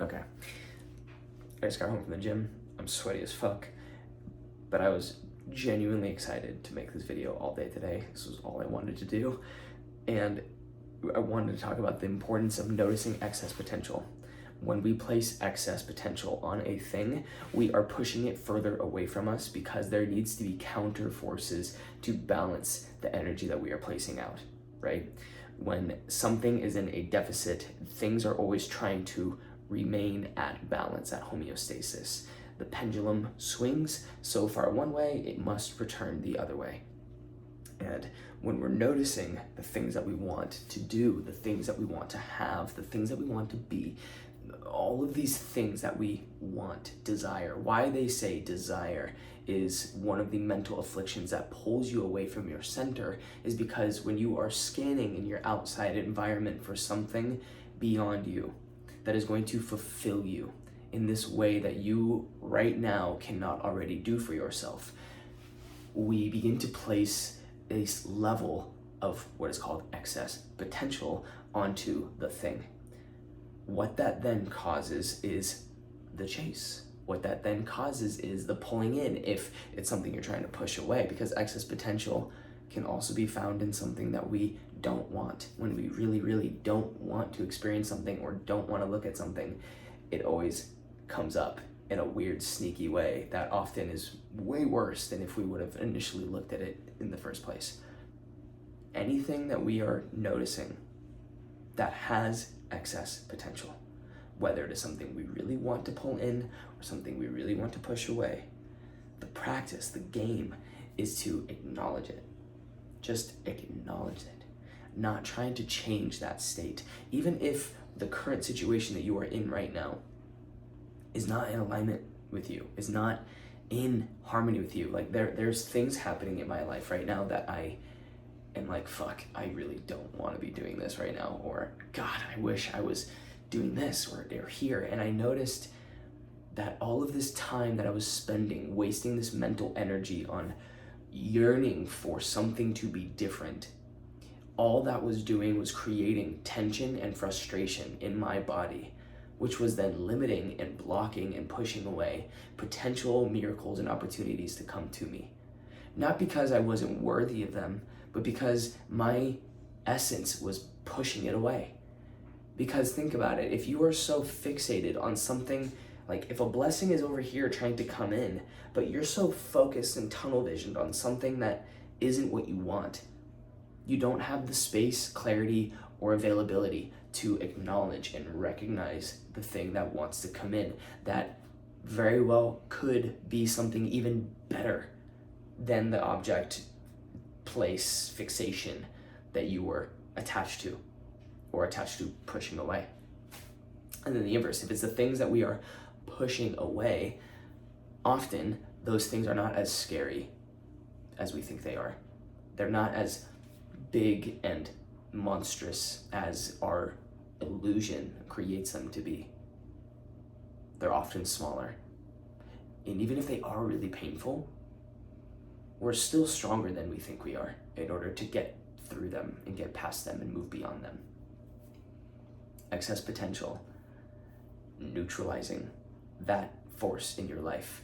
Okay. I just got home from the gym. I'm sweaty as fuck, but I was genuinely excited to make this video all day today. This was all I wanted to do. And I wanted to talk about the importance of noticing excess potential. When we place excess potential on a thing, we are pushing it further away from us because there needs to be counter forces to balance the energy that we are placing out, right? When something is in a deficit, things are always trying to remain at balance, at homeostasis. The pendulum swings so far one way, it must return the other way. And when we're noticing the things that we want to do, the things that we want to have, the things that we want to be, all of these things that we want, desire, why they say desire is one of the mental afflictions that pulls you away from your center is because when you are scanning in your outside environment for something beyond you that is going to fulfill you in this way that you right now cannot already do for yourself, we begin to place a level of what is called excess potential onto the thing. What that then causes is the chase. What that then causes is the pulling in if it's something you're trying to push away, because excess potential can also be found in something that we don't want. When we really, really don't want to experience something or don't want to look at something, it always comes up in a weird, sneaky way that often is way worse than if we would have initially looked at it in the first place. Anything that we are noticing that has excess potential, whether it is something we really want to pull in or something we really want to push away, the practice, the game is to acknowledge it. Just acknowledge it. Not trying to change that state. Even if the current situation that you are in right now is not in alignment with you, is not in harmony with you. Like there's things happening in my life right now that I am like, fuck, I really don't want to be doing this right now. Or God, I wish I was doing this or here. And I noticed that all of this time that I was spending wasting this mental energy on yearning for something to be different, all that was doing was creating tension and frustration in my body, which was then limiting and blocking and pushing away potential miracles and opportunities to come to me. Not because I wasn't worthy of them, but because my essence was pushing it away. Because think about it, if you are so fixated on something, like if a blessing is over here trying to come in, but you're so focused and tunnel visioned on something that isn't what you want, you don't have the space, clarity, or availability to acknowledge and recognize the thing that wants to come in that very well could be something even better than the object, place, fixation that you were attached to or attached to pushing away. And then the inverse, if it's the things that we are pushing away, often those things are not as scary as we think they are. They're not as big and monstrous as our illusion creates them to be. They're often smaller. And even if they are really painful, we're still stronger than we think we are in order to get through them and get past them and move beyond them. Excess potential, neutralizing that force in your life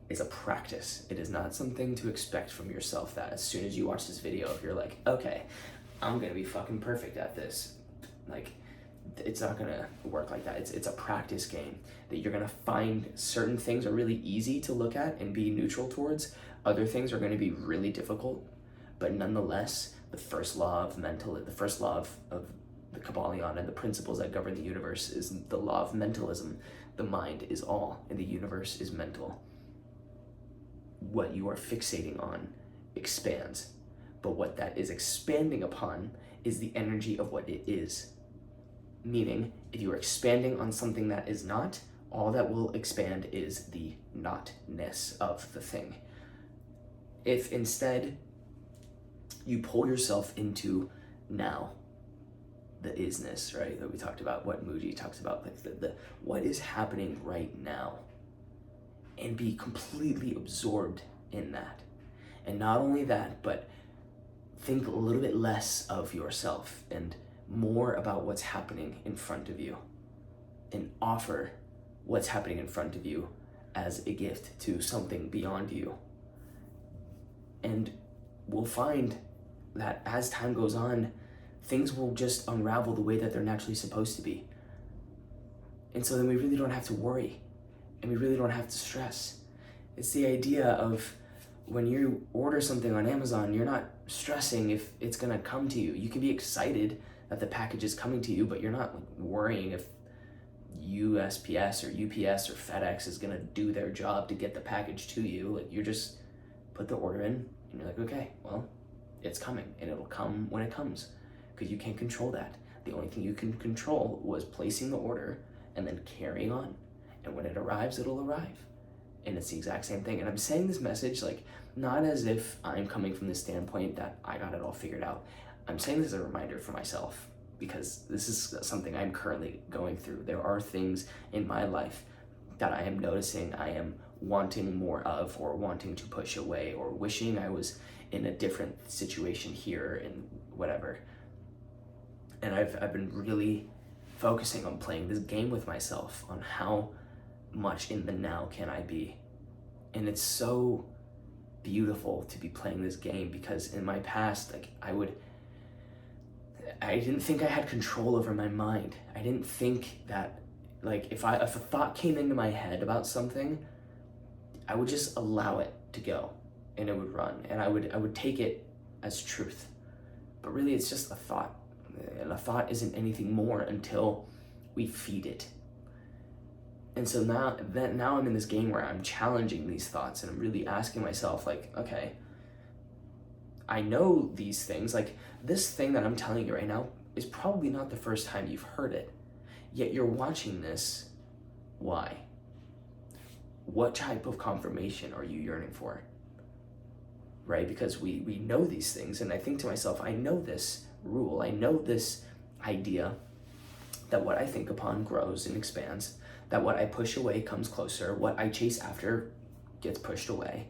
is a practice. It is not something to expect from yourself that as soon as you watch this video, if you're like, okay, I'm gonna be fucking perfect at this. Like, it's not gonna work like that. It's a practice game that you're gonna find certain things are really easy to look at and be neutral towards. Other things are gonna be really difficult, but nonetheless, the first law of the Kabbalion and the principles that govern the universe is the law of mentalism. The mind is all, and the universe is mental. What you are fixating on expands, but what that is expanding upon is the energy of what it is. Meaning, if you are expanding on something that is not, all that will expand is the notness of the thing. If instead you pull yourself into now, the isness, right, that we talked about, what Muji talks about, like the what is happening right now, and be completely absorbed in that. And not only that, but think a little bit less of yourself and more about what's happening in front of you. and offer what's happening in front of you as a gift to something beyond you. And we'll find that as time goes on, things will just unravel the way that they're naturally supposed to be. And so then we really don't have to worry, and we really don't have to stress. It's the idea of when you order something on Amazon, you're not stressing if it's gonna come to you. You can be excited that the package is coming to you, but you're not worrying if USPS or UPS or FedEx is gonna do their job to get the package to you. Like, you just put the order in and you're like, okay, well, it's coming, and it'll come when it comes, because you can't control that. The only thing you can control was placing the order and then carrying on. And when it arrives, it'll arrive. And it's the exact same thing. And I'm saying this message like not as if I'm coming from the standpoint that I got it all figured out. I'm saying this as a reminder for myself, because this is something I'm currently going through. There are things in my life that I am noticing I am wanting more of, or wanting to push away, or wishing I was in a different situation here and whatever. And I've been really focusing on playing this game with myself on how much in the now can I be. And it's so beautiful to be playing this game, because in my past, like, I didn't think I had control over my mind. I didn't think that, like, if a thought came into my head about something, I would just allow it to go and it would run, and I would take it as truth. But really, it's just a thought, and a thought isn't anything more until we feed it. And so now I'm in this game where I'm challenging these thoughts, and I'm really asking myself, like, okay, I know these things. Like, this thing that I'm telling you right now is probably not the first time you've heard it, yet you're watching this. Why? What type of confirmation are you yearning for? Right? Because we know these things, and I think to myself, I know this rule, I know this idea that what I think upon grows and expands, that what I push away comes closer, what I chase after gets pushed away.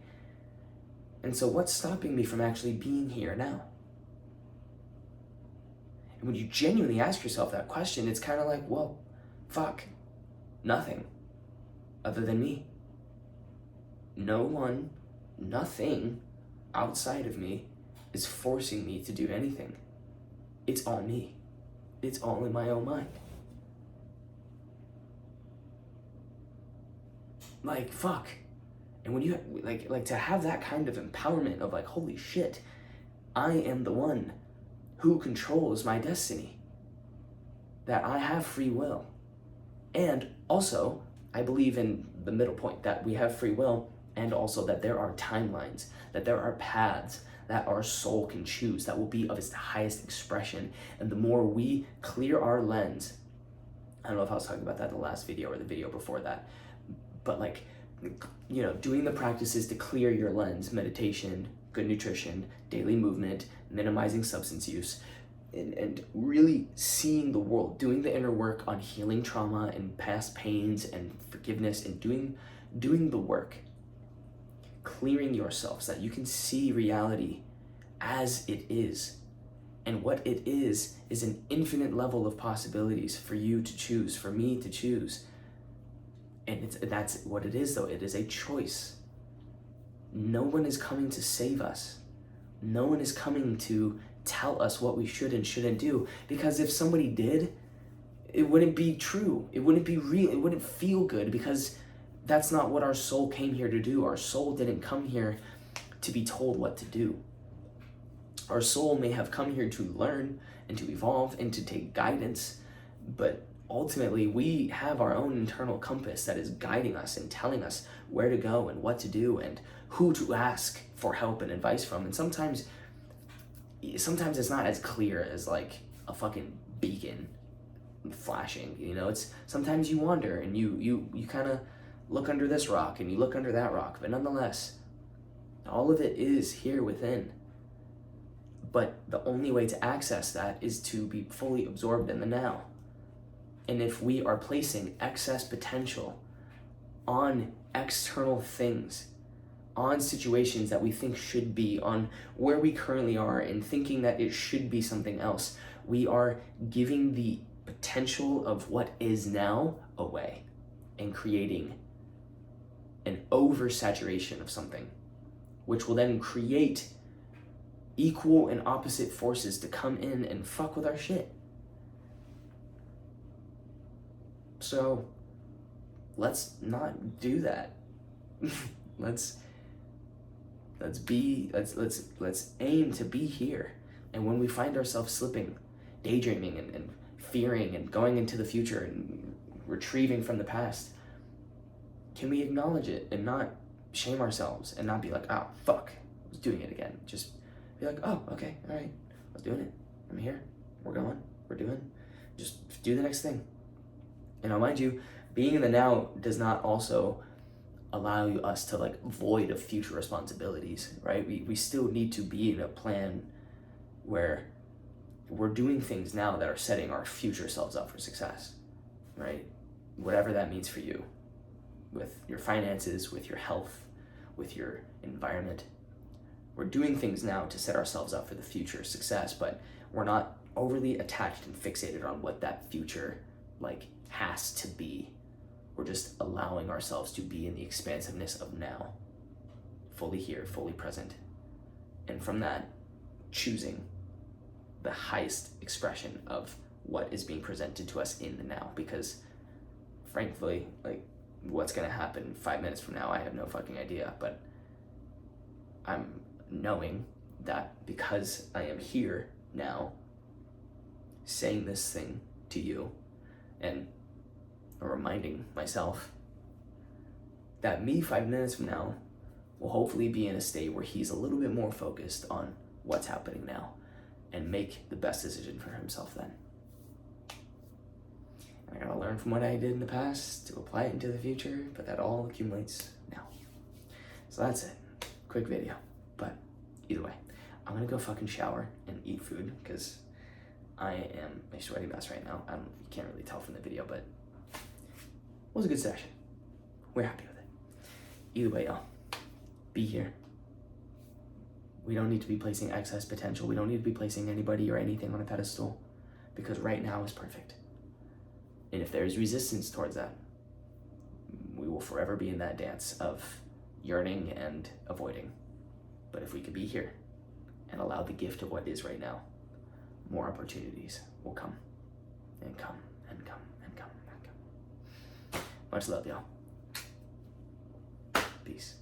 And so what's stopping me from actually being here now? And when you genuinely ask yourself that question, it's kind of like, well, fuck, nothing other than me. No one, nothing outside of me is forcing me to do anything. It's all me. It's all in my own mind. Like, fuck. And when you like to have that kind of empowerment of like, holy shit, I am the one who controls my destiny, that I have free will. And also, I believe in the middle point, that we have free will, and also that there are timelines, that there are paths that our soul can choose that will be of its highest expression. And the more we clear our lens, I don't know if I was talking about that in the last video or the video before that, but like, you know, doing the practices to clear your lens, meditation, good nutrition, daily movement, minimizing substance use, and really seeing the world, doing the inner work on healing trauma and past pains and forgiveness, and doing the work, clearing yourself so that you can see reality as it is. And what it is an infinite level of possibilities for you to choose, for me to choose. And that's what it is, though. It is a choice. No one is coming to save us. No one is coming to tell us what we should and shouldn't do. Because if somebody did, it wouldn't be true. It wouldn't be real. It wouldn't feel good, because that's not what our soul came here to do. Our soul didn't come here to be told what to do. Our soul may have come here to learn and to evolve and to take guidance, but ultimately we have our own internal compass that is guiding us and telling us where to go and what to do and who to ask for help and advice from. And sometimes it's not as clear as like a fucking beacon flashing, you know. It's sometimes you wander and you kind of look under this rock and you look under that rock, but nonetheless, all of it is here within. But the only way to access that is to be fully absorbed in the now. And if we are placing excess potential on external things, on situations that we think should be, on where we currently are, and thinking that it should be something else, we are giving the potential of what is now away and creating an oversaturation of something, which will then create equal and opposite forces to come in and fuck with our shit. So let's not do that. let's aim to be here. And when we find ourselves slipping, daydreaming and fearing and going into the future and retrieving from the past, can we acknowledge it and not shame ourselves and not be like, oh, fuck, I was doing it again. Just be like, oh, okay, all right, I was doing it. I'm here. We're going. We're doing. Just do the next thing. And now, mind you, being in the now does not also allow us to like void of future responsibilities, right? We still need to be in a plan where we're doing things now that are setting our future selves up for success, right? Whatever that means for you, with your finances, with your health, with your environment. We're doing things now to set ourselves up for the future success, but we're not overly attached and fixated on what that future like has to be. We're just allowing ourselves to be in the expansiveness of now, fully here, fully present. And from that, choosing the highest expression of what is being presented to us in the now. Because frankly, like, what's gonna happen 5 minutes from now, I have no fucking idea, but I'm knowing that because I am here now, saying this thing to you and reminding myself that me 5 minutes from now will hopefully be in a state where he's a little bit more focused on what's happening now and make the best decision for himself then. And I gotta learn from what I did in the past to apply it into the future, but that all accumulates now. So that's it. Quick video. But either way, I'm gonna go fucking shower and eat food because I am a sweaty mess right now. You can't really tell from the video, but it was a good session. We're happy with it. Either way, y'all, be here. We don't need to be placing excess potential. We don't need to be placing anybody or anything on a pedestal because right now is perfect. And if there's resistance towards that, we will forever be in that dance of yearning and avoiding. But if we could be here and allow the gift of what is right now, more opportunities will come and come and come and come and come. Much love, y'all. Peace.